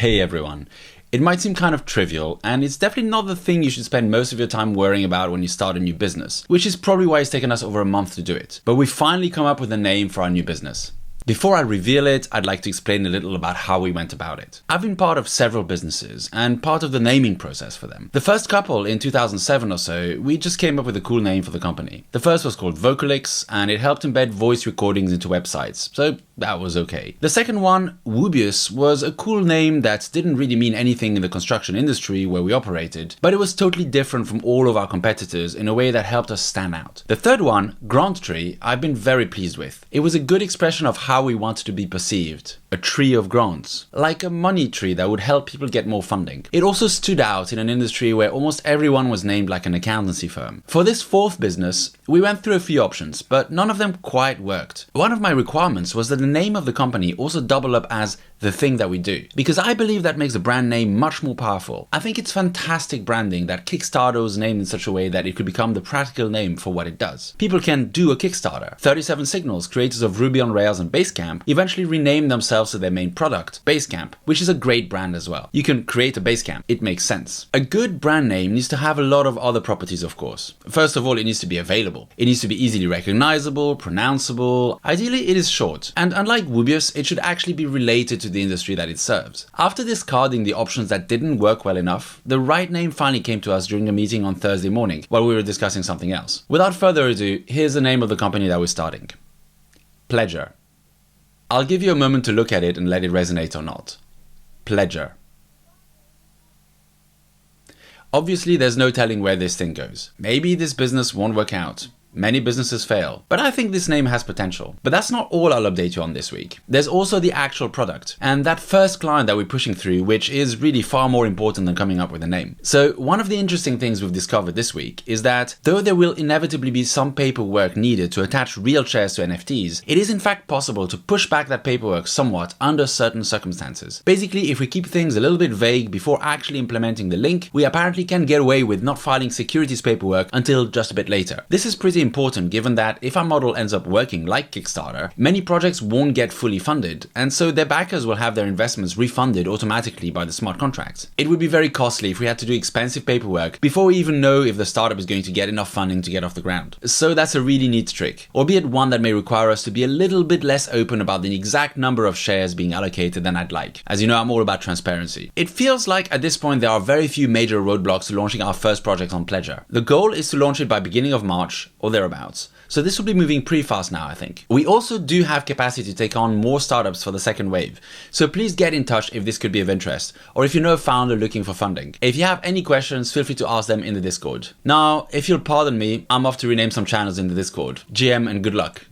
Hey everyone. It might seem kind of trivial, and it's definitely not the thing you should spend most of your time worrying about when you start a new business, which is probably why it's taken us over a month to do it. But we finally come up with a name for our new business. Before I reveal it, I'd like to explain a little about how we went about it. I've been part of several businesses and part of the naming process for them. The first couple in 2007 or so, we just came up with a cool name for the company. The first was called Vocalix, and it helped embed voice recordings into websites, so that was okay. The second one, Woobius, was a cool name that didn't really mean anything in the construction industry where we operated, but it was totally different from all of our competitors in a way that helped us stand out. The third one, Granttree, I've been very pleased with. It was a good expression of how we wanted to be perceived. A tree of grants. Like a money tree that would help people get more funding. It also stood out in an industry where almost everyone was named like an accountancy firm. For this fourth business, we went through a few options, but none of them quite worked. One of my requirements was that the name of the company also double up as the thing that we do, because I believe that makes a brand name much more powerful. I think it's fantastic branding that Kickstarter was named in such a way that it could become the practical name for what it does. People can do a Kickstarter. 37 Signals, creators of Ruby on Rails and Basecamp, eventually renamed themselves to their main product, Basecamp, which is a great brand as well. You can create a Basecamp. It makes sense. A good brand name needs to have a lot of other properties, of course. First of all, it needs to be available. It needs to be easily recognizable, pronounceable. Ideally, it is short. And unlike Woobius, it should actually be related to the industry that it serves. After discarding the options that didn't work well enough, the right name finally came to us during a meeting on Thursday morning while we were discussing something else. Without further ado, here's the name of the company that we're starting. Pledger. I'll give you a moment to look at it and let it resonate or not. Pledger. Obviously, there's no telling where this thing goes. Maybe this business won't work out. Many businesses fail, but I think this name has potential. But that's not all I'll update you on this week. There's also the actual product and that first client that we're pushing through, which is really far more important than coming up with a name. So one of the interesting things we've discovered this week is that though there will inevitably be some paperwork needed to attach real shares to NFTs, it is in fact possible to push back that paperwork somewhat under certain circumstances. Basically, if we keep things a little bit vague before actually implementing the link, we apparently can get away with not filing securities paperwork until just a bit later. This is pretty important given that if our model ends up working like Kickstarter, many projects won't get fully funded, and so their backers will have their investments refunded automatically by the smart contracts. It would be very costly if we had to do expensive paperwork before we even know if the startup is going to get enough funding to get off the ground. So that's a really neat trick, albeit one that may require us to be a little bit less open about the exact number of shares being allocated than I'd like. As you know, I'm all about transparency. It feels like at this point there are very few major roadblocks to launching our first project on Pledger. The goal is to launch it by beginning of March or thereabouts. So this will be moving pretty fast now, I think. We also do have capacity to take on more startups for the second wave. So please get in touch if this could be of interest, or if you know a founder looking for funding. If you have any questions, feel free to ask them in the Discord. Now, if you'll pardon me, I'm off to rename some channels in the Discord. GM and good luck.